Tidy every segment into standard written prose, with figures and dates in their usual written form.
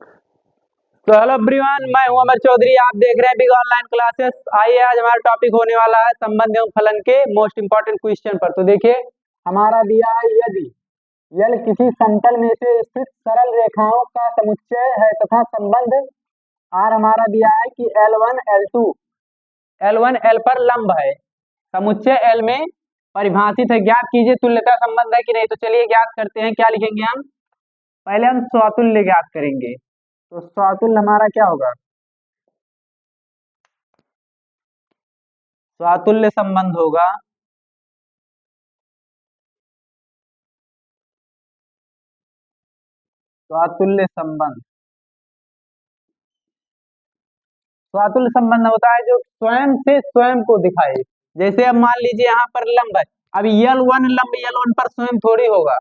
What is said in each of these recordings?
तो hello everyone, मैं हूं अमर चौधरी। आप देख रहे हैं बिग ऑनलाइन क्लासेस। आइए, आज हमारा टॉपिक होने वाला है संबंध एवं फलन के मोस्ट इंपॉर्टेंट क्वेश्चन पर। तो देखिए, हमारा दिया है यदि यल किसी समतल में से स्थित सरल रेखाओं का समुच्चय है तथा संबंध आर हमारा दिया है कि L1 L पर लंब है, समुच्चय L में परिभाषित है। ज्ञात कीजिए तुल्यता संबंध है कि नहीं। तो चलिए ज्ञात करते हैं। क्या लिखेंगे हम? पहले हम स्वतुल्य ज्ञात करेंगे। तो स्वतुल्य हमारा क्या होगा? स्वातुल्य संबंध होगा स्वातुल्य संबंध। स्वातुल्य संबंध होता है जो स्वयं से स्वयं को दिखाए। जैसे अब मान लीजिए यहाँ पर लंब है। अब L1 लंब L1 पर स्वयं थोड़ी होगा,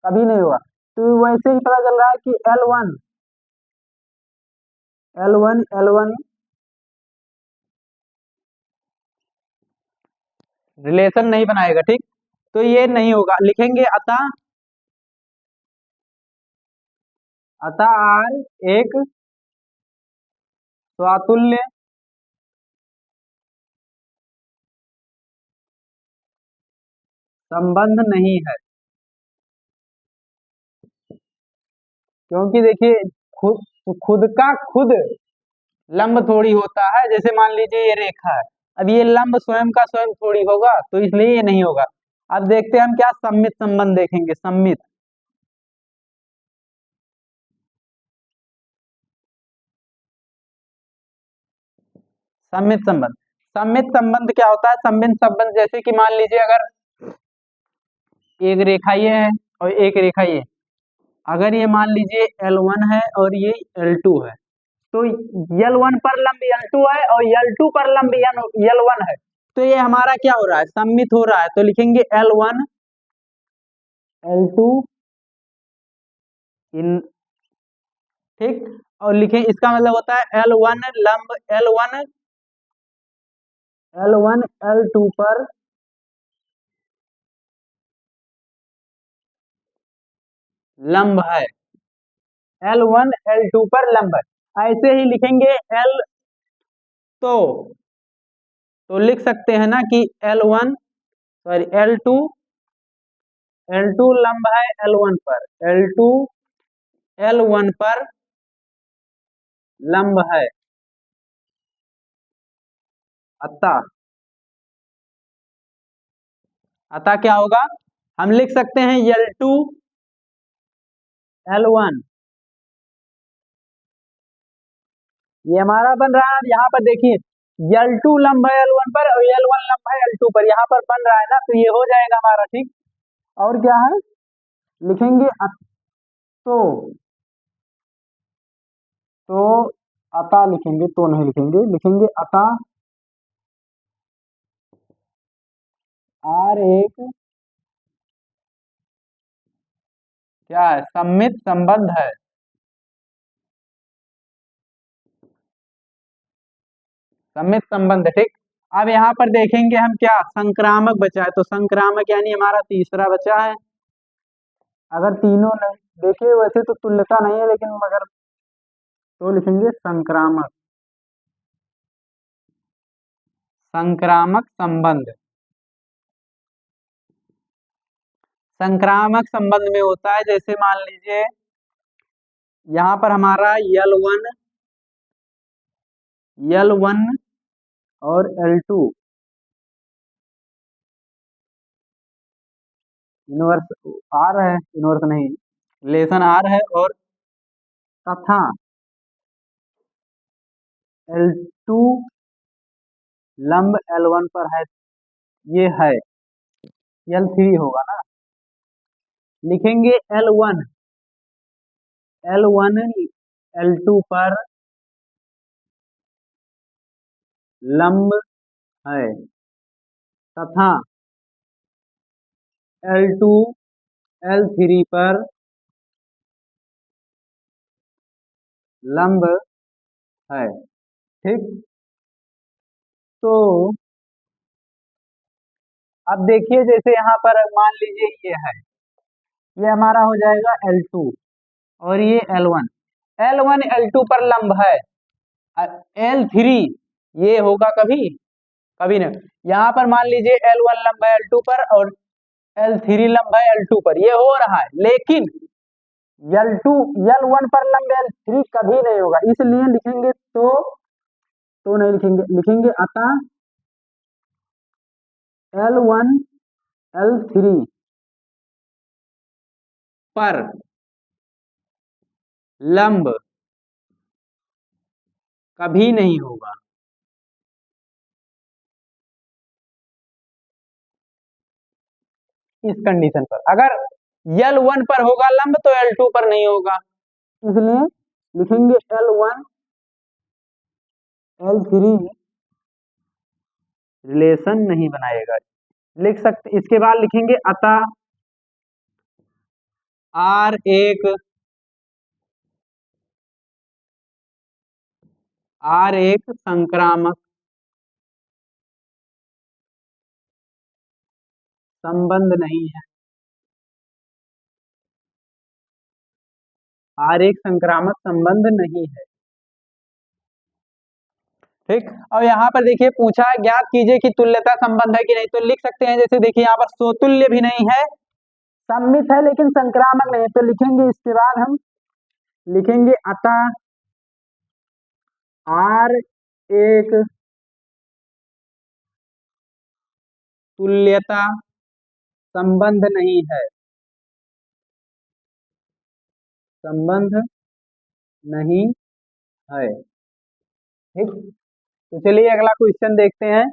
कभी नहीं होगा। तो वैसे ही पता चल रहा है कि L1 रिलेशन नहीं बनाएगा, ठीक। तो ये नहीं होगा। लिखेंगे अतः अतः R एक स्वातुल्य संबंध नहीं है। क्योंकि देखिए, खुद का खुद लंब थोड़ी होता है। जैसे मान लीजिए ये रेखा है, अब ये लंब स्वयं का स्वयं थोड़ी होगा, तो इसलिए ये नहीं होगा। अब देखते हैं हम क्या सम्मित संबंध देखेंगे। सम्मित संबंध क्या होता है? सम्मित संबंध जैसे कि मान लीजिए अगर एक रेखा ये है और एक रेखा ये, अगर ये मान लीजिए L1 है और ये L2 है, तो L1 पर लंब L2 है और L2 पर लंब L1 है, तो ये हमारा क्या हो रहा है? सम्मित हो रहा है। तो लिखेंगे L1 L2 इन, ठीक। और लिखें, इसका मतलब होता है L1 लंब L1 L2 पर लंब है। L1 L2 पर लंब है। ऐसे ही लिखेंगे L, तो लिख सकते हैं ना कि L1 सॉरी L2 लंब है L1 पर, L2 L1 पर लंब है। अतः अतः क्या होगा? हम लिख सकते हैं L2 L1, ये हमारा बन रहा है। अब यहाँ पर देखिए, L2 लंब है L1 पर और L1 लंब है L2 पर, यहाँ पर बन रहा है ना, तो ये हो जाएगा हमारा, ठीक। और क्या है? लिखेंगे तो तो अतः लिखेंगे, तो नहीं लिखेंगे, लिखेंगे अतः R एक क्या है? सम्मित संबंध है। सम्मित संबंध, ठीक। अब यहाँ पर देखेंगे हम क्या संक्रामक बचा है। तो संक्रामक यानी हमारा तीसरा बचा है। अगर तीनों नहीं, देखिए वैसे तो तुल्यता नहीं है, लेकिन मगर तो लिखेंगे संक्रामक संक्रामक संबंध। संक्रामक संबंध में होता है, जैसे मान लीजिए यहाँ पर हमारा L1 और L2 इनवर्स आर है, इनवर्स नहीं, रिलेशन आर है, और तथा L2 लंब L1 पर है, ये है। L3 होगा ना। लिखेंगे L1 L2 पर लंब है तथा L2 L3 पर लंब है, ठीक। तो अब देखिए, जैसे यहाँ पर मान लीजिए ये है, ये हमारा हो जाएगा L2 और ये L1। L1 L2 पर लंब है, L3 ये होगा कभी कभी नहीं। यहाँ पर मान लीजिए L1 लंब है L2 पर और L3 लंब है L2 पर, ये हो रहा है, लेकिन L2 L1 पर लंब L3 कभी नहीं होगा, इसलिए लिखेंगे तो नहीं लिखेंगे, लिखेंगे अतः L1 L3 पर लंब कभी नहीं होगा। इस कंडीशन पर अगर L1 पर होगा लंब तो L2 पर नहीं होगा, इसलिए लिखेंगे L1 L3 रिलेशन नहीं बनाएगा। लिख सकते, इसके बाद लिखेंगे अतः R एक संक्रामक संबंध नहीं है। R एक संक्रामक संबंध नहीं है, ठीक। और यहाँ पर देखिए पूछा है ज्ञात कीजिए कि तुल्यता संबंध है कि नहीं, तो लिख सकते हैं, जैसे देखिए यहाँ पर स्वतुल्य भी नहीं है, सम्मित है लेकिन संक्रामक नहीं है, तो लिखेंगे इसके बाद हम लिखेंगे अतः R एक तुल्यता संबंध नहीं है, संबंध नहीं है, ठीक। तो चलिए अगला क्वेश्चन देखते हैं।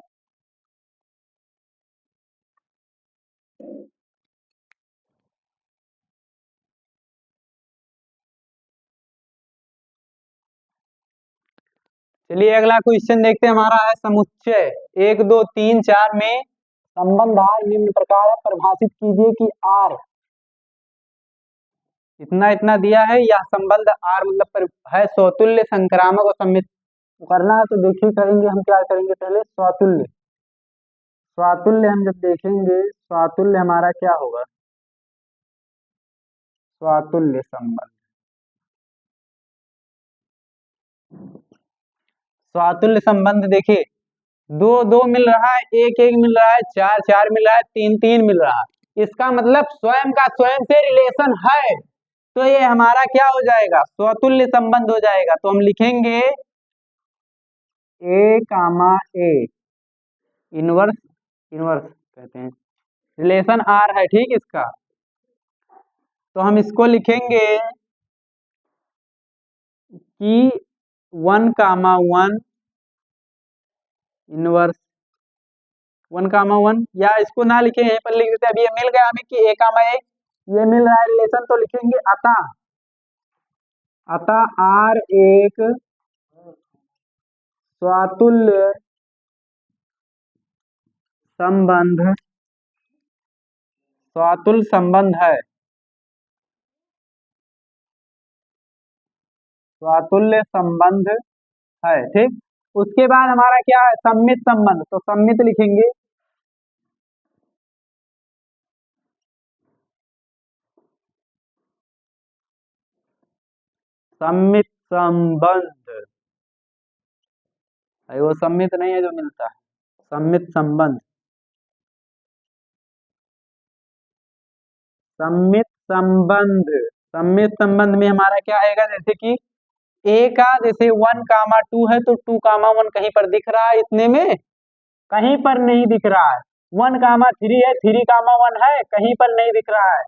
चलिए अगला क्वेश्चन देखते हैं, हमारा है समुच्चय 1 2 3 4 में संबंध R निम्न प्रकार है, परिभाषित कीजिए कि R इतना इतना दिया है, यह संबंध R मतलब है स्वतुल्य संक्रामक और सम्मित करना है, तो देखिए करेंगे हम क्या करेंगे, पहले स्वतुल्य, स्वातुल्य हम जब देखेंगे स्वातुल्य हमारा क्या होगा, स्वातुल्य संबंध, स्वातुल्य संबंध देखिए दो दो मिल रहा है, एक एक मिल रहा है, चार चार मिल रहा है, तीन तीन मिल रहा है, इसका मतलब स्वयं का स्वयं से रिलेशन है, तो ये हमारा क्या हो जाएगा, स्वतुल्य संबंध हो जाएगा। तो हम लिखेंगे ए कामा ए, इनवर्स इनवर्स कहते हैं, रिलेशन आर है, ठीक। इसका तो हम इसको लिखेंगे कि 1, 1 इनवर्स 1, 1, या इसको ना लिखे यहीं पर लिख देते, अभी ये मिल गया हमें कि A, ये मिल रहा है रिलेशन, तो लिखेंगे अतः R एक स्वातुल्य संबंध, स्वातुल्य संबंध है, स्वातुल्य संबंध है, ठीक। उसके बाद हमारा क्या है, सम्मित संबंध, तो सम्मित लिखेंगे सम्मित संबंध, अरे वो सम्मित नहीं है जो मिलता है, सम्मित संबंध, सम्मित संबंध, सम्मित संबंध में हमारा क्या आएगा, जैसे कि ए का जैसे 1, 2 है तो 2, 1 कहीं पर दिख रहा है, इतने में कहीं पर नहीं दिख रहा है, 1, 3 है, 3, 1 है, कहीं पर नहीं दिख रहा है,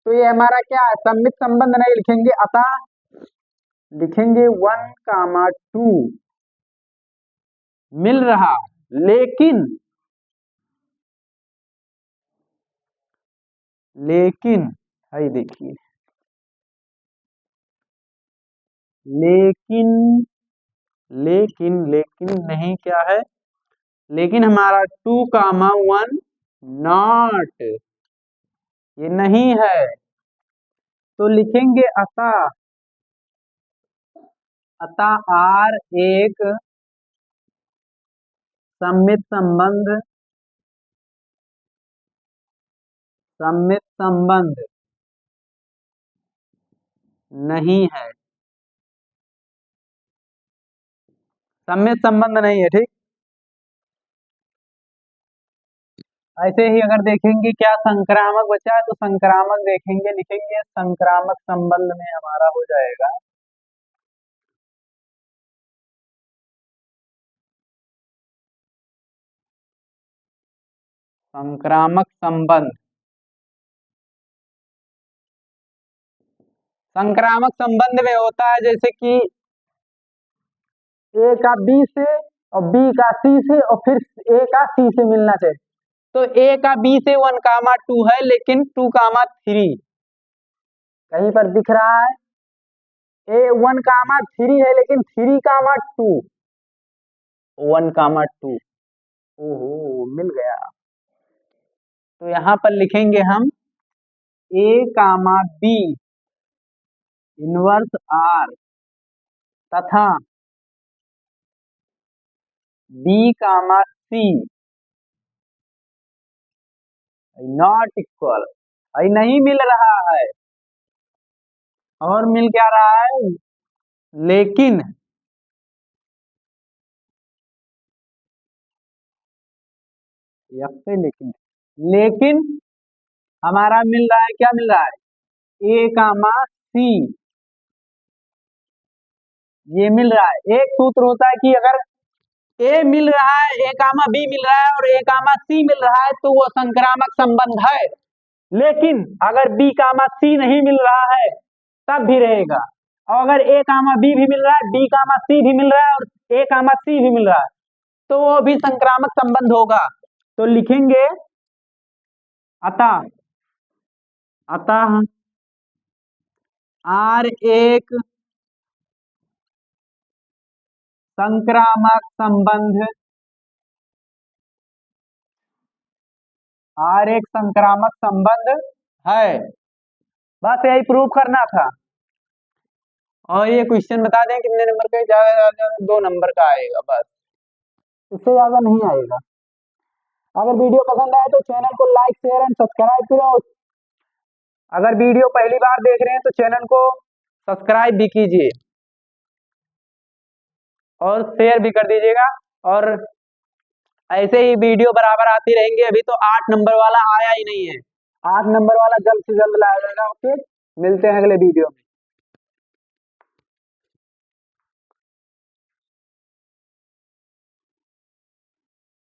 तो ये हमारा क्या है, सम्मित संबंध नहीं लिखेंगे, अतः लिखेंगे 1, 2 मिल रहा, लेकिन लेकिन है, देखिए लेकिन लेकिन नहीं क्या है, लेकिन हमारा 2, 1 नॉट, ये नहीं है, तो लिखेंगे अतः R एक सम्मित संबंध, सम्मित संबंध नहीं है, सम्मित संबंध नहीं है, ठीक। ऐसे ही अगर देखेंगे क्या संक्रामक बचा है, तो संक्रामक देखेंगे, लिखेंगे संक्रामक संबंध में हमारा हो जाएगा संक्रामक संबंध। संक्रामक संबंध में होता है जैसे कि ए का बी से और बी का सी से और फिर ए का सी से मिलना चाहिए। तो ए का बी से 1,2 है, लेकिन 2,3 कहीं पर दिख रहा है। ए 1,3 है, लेकिन 3,2 1,2। ओहो, मिल गया। तो यहां पर लिखेंगे हम a comma b inverse R तथा b comma c not equal. नहीं मिल रहा है, और मिल क्या रहा है, लेकिन लेकिन हमारा मिल रहा है, क्या मिल रहा है, ए कामा सी ये मिल रहा है। एक सूत्र होता है कि अगर ए मिल रहा है, ए कामा बी मिल रहा है और ए कामा सी मिल रहा है, तो वो संक्रामक संबंध है। लेकिन अगर बी कामा सी नहीं मिल रहा है तब भी रहेगा, और अगर ए कामा बी भी मिल रहा है, बी कामा सी भी मिल रहा है और ए कामा सी भी मिल रहा है, तो वो भी संक्रामक संबंध होगा। तो लिखेंगे अतः अतः आर एक संक्रामक संबंध, आर एक संक्रामक संबंध है। बस यही प्रूव करना था। और ये क्वेश्चन बता दें कितने नंबर का, ज्यादा 2 नंबर का आएगा, बस इससे ज्यादा नहीं आएगा। अगर वीडियो पसंद आए तो चैनल को लाइक शेयर एंड सब्सक्राइब करो। अगर वीडियो पहली बार देख रहे हैं तो चैनल को सब्सक्राइब भी कीजिए और शेयर भी कर दीजिएगा। और ऐसे ही वीडियो बराबर आती रहेंगे। अभी तो 8 नंबर वाला आया ही नहीं है, 8 नंबर वाला जल्द से जल्द लाया जाएगा। ओके, मिलते हैं अगले वीडियो में।